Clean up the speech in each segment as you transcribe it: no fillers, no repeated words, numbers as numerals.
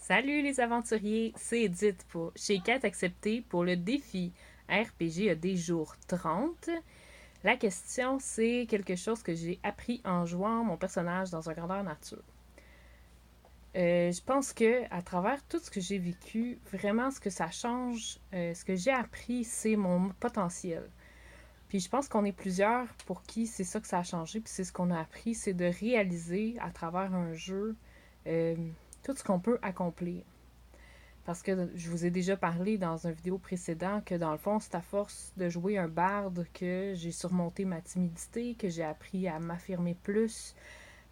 Salut les aventuriers, c'est Edith pour chez 4 accepté pour le défi RPG a des jours 30. La question, c'est quelque chose que j'ai appris en jouant mon personnage dans un grandeur nature. Je pense que à travers tout ce que j'ai vécu, vraiment ce que ça change, ce que j'ai appris, c'est mon potentiel. Puis je pense qu'on est plusieurs pour qui c'est ça que ça a changé, puis c'est ce qu'on a appris, c'est de réaliser à travers un jeu euh, tout ce qu'on peut accomplir. Parce que je vous ai déjà parlé dans une vidéo précédente que dans le fond, c'est à force de jouer un barde que j'ai surmonté ma timidité, que j'ai appris à m'affirmer plus,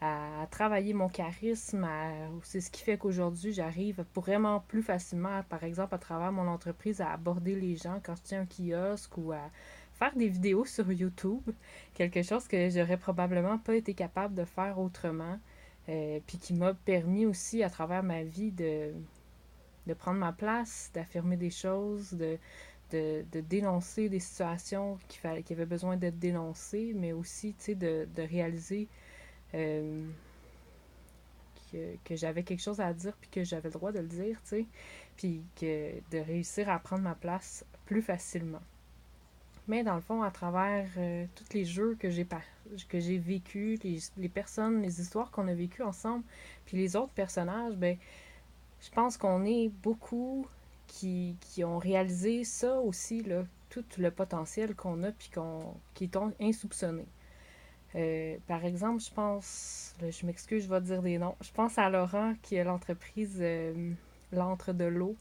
à travailler mon charisme. C'est ce qui fait qu'aujourd'hui, j'arrive pour vraiment plus facilement, par exemple, à travers mon entreprise, à aborder les gens quand je tiens un kiosque ou à faire des vidéos sur YouTube. Quelque chose que j'aurais probablement pas été capable de faire autrement. Puis qui m'a permis aussi, à travers ma vie, de prendre ma place, d'affirmer des choses, de dénoncer des situations qui avaient besoin d'être dénoncées, mais aussi de réaliser euh, que j'avais quelque chose à dire puis que j'avais le droit de le dire, puis de réussir à prendre ma place plus facilement. Mais dans le fond, à travers tous les jeux que j'ai vécus, les personnes, les histoires qu'on a vécues ensemble, puis les autres personnages, ben je pense qu'on est beaucoup qui ont réalisé ça aussi, là, tout le potentiel qu'on a puis qui est insoupçonné. Par exemple, je pense, là, je m'excuse, je vais dire des noms. Je pense à Laurent qui a l'entreprise L'Antre de l'eau,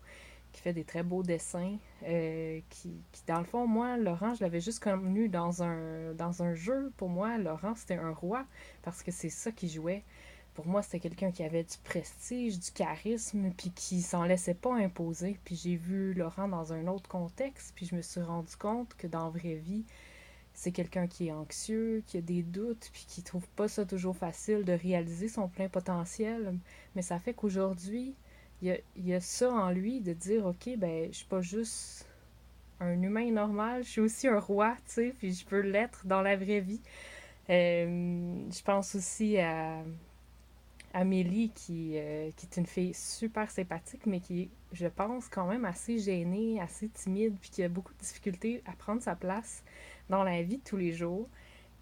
qui fait des très beaux dessins. Dans le fond, moi, Laurent, je l'avais juste connu dans un jeu. Pour moi, Laurent, c'était un roi parce que c'est ça qu'il jouait. Pour moi, c'était quelqu'un qui avait du prestige, du charisme, puis qui s'en laissait pas imposer. Puis j'ai vu Laurent dans un autre contexte, puis je me suis rendu compte que dans la vraie vie, c'est quelqu'un qui est anxieux, qui a des doutes, puis qui trouve pas ça toujours facile de réaliser son plein potentiel. Mais ça fait qu'aujourd'hui, il y a ça en lui de dire, ok, ben, je suis pas juste un humain normal, je suis aussi un roi, tu sais, puis je peux l'être dans la vraie vie. Je pense aussi à Amélie qui est une fille super sympathique, mais qui est, je pense, quand même assez gênée, assez timide, puis qui a beaucoup de difficultés à prendre sa place dans la vie de tous les jours.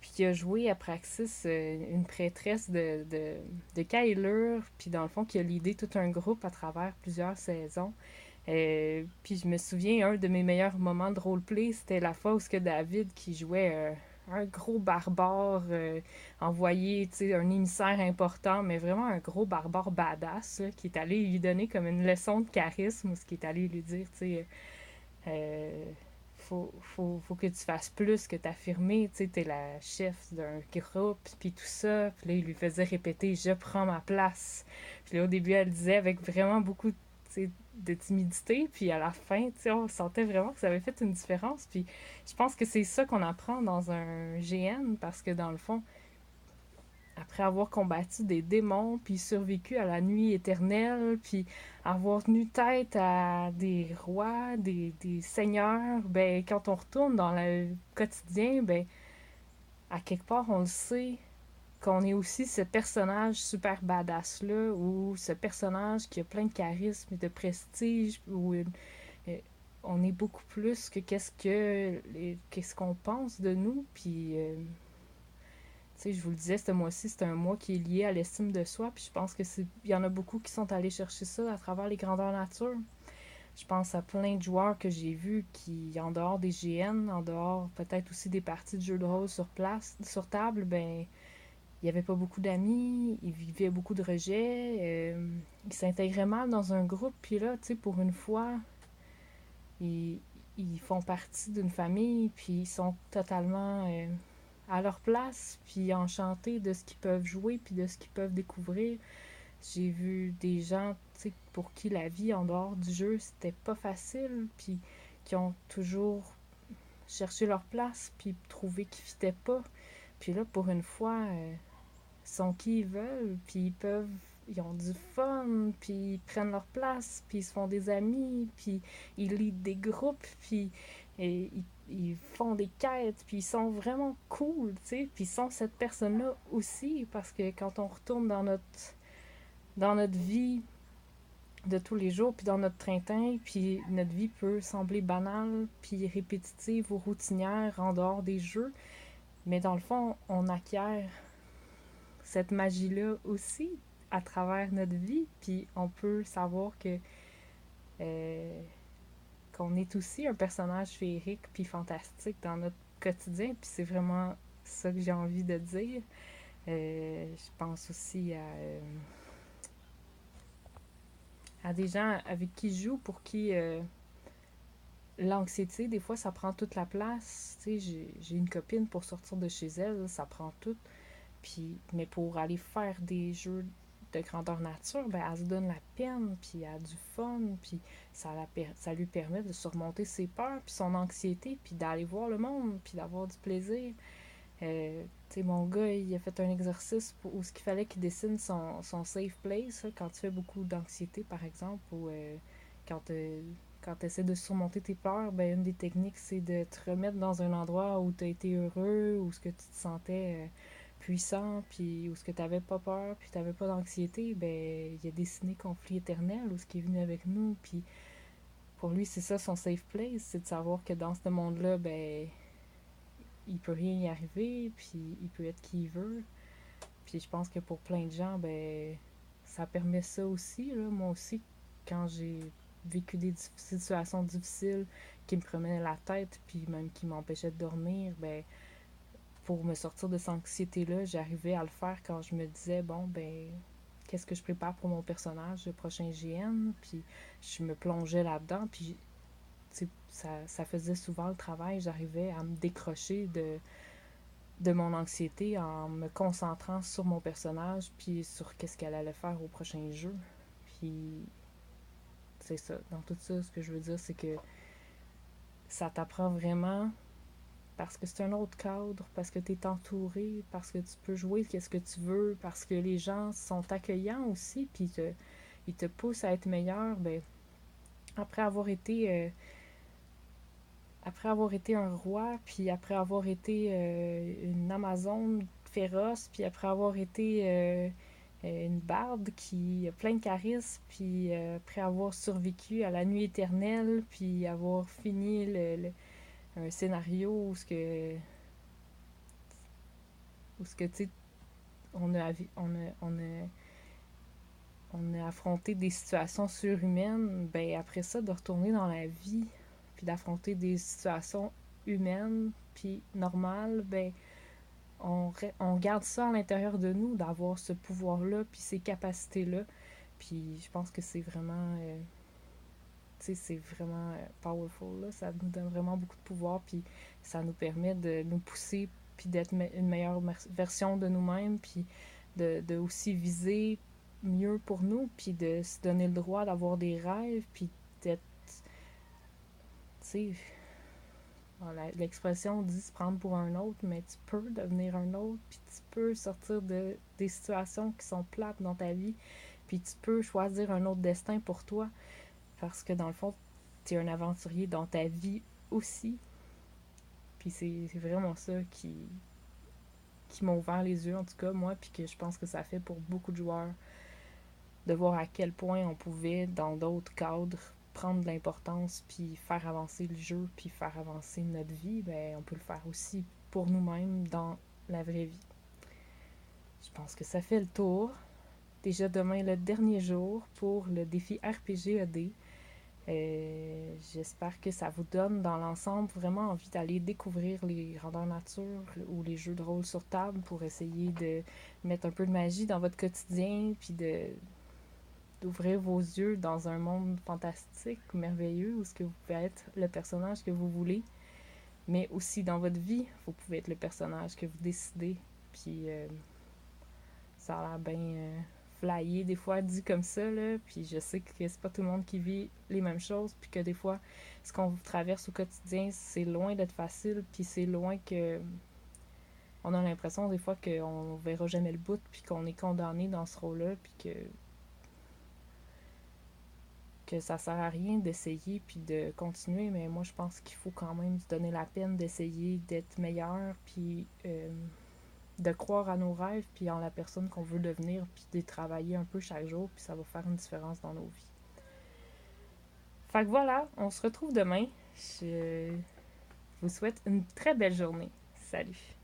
Puis qui a joué à Praxis une prêtresse de Kaelur, puis dans le fond, qui a l'idée tout un groupe à travers plusieurs saisons. Puis je me souviens, un de mes meilleurs moments de roleplay, c'était la fois où que David, qui jouait un gros barbare envoyé, tu sais, un émissaire important, mais vraiment un gros barbare badass, là, qui est allé lui donner comme une leçon de charisme, ce qui est allé lui dire, tu sais, euh, faut que tu fasses plus que t'affirmer, tu sais, t'es la chef d'un groupe, puis tout ça. Puis là, il lui faisait répéter, je prends ma place. Puis là, au début, elle disait avec vraiment beaucoup, tu sais, de timidité, puis à la fin, tu sais, on sentait vraiment que ça avait fait une différence. Puis je pense que c'est ça qu'on apprend dans un GN, parce que dans le fond, après avoir combattu des démons, puis survécu à la nuit éternelle, puis avoir tenu tête à des rois, des seigneurs, ben quand on retourne dans le quotidien, ben à quelque part on le sait qu'on est aussi ce personnage super badass là, ou ce personnage qui a plein de charisme et de prestige, ou euh, on est beaucoup plus que qu'est-ce qu'on pense de nous, puis tu sais, je vous le disais, ce mois-ci, c'est un mois qui est lié à l'estime de soi, puis je pense que il y en a beaucoup qui sont allés chercher ça à travers les grandeurs nature. Je pense à plein de joueurs que j'ai vus qui, en dehors des GN, en dehors peut-être aussi des parties de jeux de rôle sur place, sur table, ben, il n'y avait pas beaucoup d'amis, ils vivaient beaucoup de rejets, ils s'intégraient mal dans un groupe, puis là, tu sais, pour une fois, ils, ils font partie d'une famille, puis ils sont totalement à leur place, puis enchantés de ce qu'ils peuvent jouer, puis de ce qu'ils peuvent découvrir. J'ai vu des gens, tu sais, pour qui la vie en dehors du jeu, c'était pas facile, puis qui ont toujours cherché leur place, puis trouvé qu'ils fitaient pas. Puis là, pour une fois, ils sont qui ils veulent, puis ils ont du fun, puis ils prennent leur place, puis ils se font des amis, puis ils leadent des groupes, puis ils font des quêtes, puis ils sont vraiment cool, tu sais, puis ils sont cette personne-là aussi, parce que quand on retourne dans notre vie de tous les jours, puis dans notre train-train, puis notre vie peut sembler banale, puis répétitive ou routinière en dehors des jeux, mais dans le fond, on acquiert cette magie-là aussi à travers notre vie, puis on peut savoir que euh, qu'on est aussi un personnage féerique puis fantastique dans notre quotidien, puis c'est vraiment ça que j'ai envie de dire. Je pense aussi à des gens avec qui je joue, pour qui l'anxiété, des fois, ça prend toute la place. Tu sais, j'ai une copine, pour sortir de chez elle, ça prend tout. Puis, mais pour aller faire des jeux de grandeur nature, ben, elle se donne la peine, puis elle a du fun, puis ça lui permet de surmonter ses peurs, puis son anxiété, puis d'aller voir le monde, puis d'avoir du plaisir. Tu sais, mon gars, il a fait un exercice où ce qu'il fallait qu'il dessine son safe place, là, quand tu fais beaucoup d'anxiété, par exemple, ou quand quand tu essaies de surmonter tes peurs, ben, une des techniques, c'est de te remettre dans un endroit où tu as été heureux, où ce que tu te sentais puissant, puis où ce que tu n'avais pas peur, puis tu n'avais pas d'anxiété. Ben, il a dessiné Conflit éternel, où ce qui est venu avec nous, puis pour lui, c'est ça son safe place, c'est de savoir que dans ce monde-là, ben, il peut rien y arriver, puis il peut être qui il veut. Puis je pense que pour plein de gens, ben, ça permet ça aussi. Là. Moi aussi, quand j'ai vécu des situations difficiles qui me prenaient la tête, puis même qui m'empêchaient de dormir, ben, pour me sortir de cette anxiété-là, j'arrivais à le faire quand je me disais, bon, ben, qu'est-ce que je prépare pour mon personnage, le prochain GN, puis je me plongeais là-dedans, puis ça faisait souvent le travail. J'arrivais à me décrocher de mon anxiété en me concentrant sur mon personnage, puis sur qu'est-ce qu'elle allait faire au prochain jeu. Puis c'est ça. Dans tout ça, ce que je veux dire, c'est que ça t'apprend vraiment, parce que c'est un autre cadre, parce que tu es entouré, parce que tu peux jouer qu'est-ce que tu veux, parce que les gens sont accueillants aussi, puis ils te poussent à être meilleur. Ben, après avoir été après avoir été un roi, puis après avoir été une Amazone féroce, puis après avoir été une barde qui a plein de charisme, puis après avoir survécu à la nuit éternelle, puis avoir fini un scénario où ce que tu sais, on a, on a affronté des situations surhumaines, ben après ça, de retourner dans la vie, puis d'affronter des situations humaines, puis normales, ben on garde ça à l'intérieur de nous, d'avoir ce pouvoir-là, puis ces capacités-là. Puis je pense que c'est vraiment, tu sais, c'est vraiment powerful, là. Ça nous donne vraiment beaucoup de pouvoir, puis ça nous permet de nous pousser, puis d'être une meilleure version de nous-mêmes, puis de aussi viser mieux pour nous, puis de se donner le droit d'avoir des rêves, puis d'être, tu sais, l'expression dit se prendre pour un autre, mais tu peux devenir un autre, puis tu peux sortir des situations qui sont plates dans ta vie, puis tu peux choisir un autre destin pour toi, parce que dans le fond, tu es un aventurier dans ta vie aussi. Puis c'est vraiment ça qui m'a ouvert les yeux, en tout cas, moi, puis que je pense que ça fait pour beaucoup de joueurs, de voir à quel point on pouvait, dans d'autres cadres, prendre de l'importance, puis faire avancer le jeu, puis faire avancer notre vie. Ben, on peut le faire aussi pour nous-mêmes dans la vraie vie. Je pense que ça fait le tour. Déjà demain, le dernier jour pour le défi RPG ED. J'espère que ça vous donne dans l'ensemble vraiment envie d'aller découvrir les grandeurs nature ou les jeux de rôle sur table pour essayer de mettre un peu de magie dans votre quotidien, puis d'ouvrir vos yeux dans un monde fantastique, merveilleux, où ce que vous pouvez être le personnage que vous voulez, mais aussi dans votre vie, vous pouvez être le personnage que vous décidez. Puis ça a l'air bien flyé des fois dit comme ça, là, puis je sais que c'est pas tout le monde qui vit les mêmes choses, puis que des fois, ce qu'on traverse au quotidien, c'est loin d'être facile, puis c'est loin que... On a l'impression des fois qu'on verra jamais le bout, puis qu'on est condamné dans ce rôle-là, puis que ça sert à rien d'essayer puis de continuer, mais moi je pense qu'il faut quand même se donner la peine d'essayer d'être meilleur, puis de croire à nos rêves, puis en la personne qu'on veut devenir, puis de travailler un peu chaque jour, puis ça va faire une différence dans nos vies. Fait que voilà, on se retrouve demain. Je vous souhaite une très belle journée. Salut!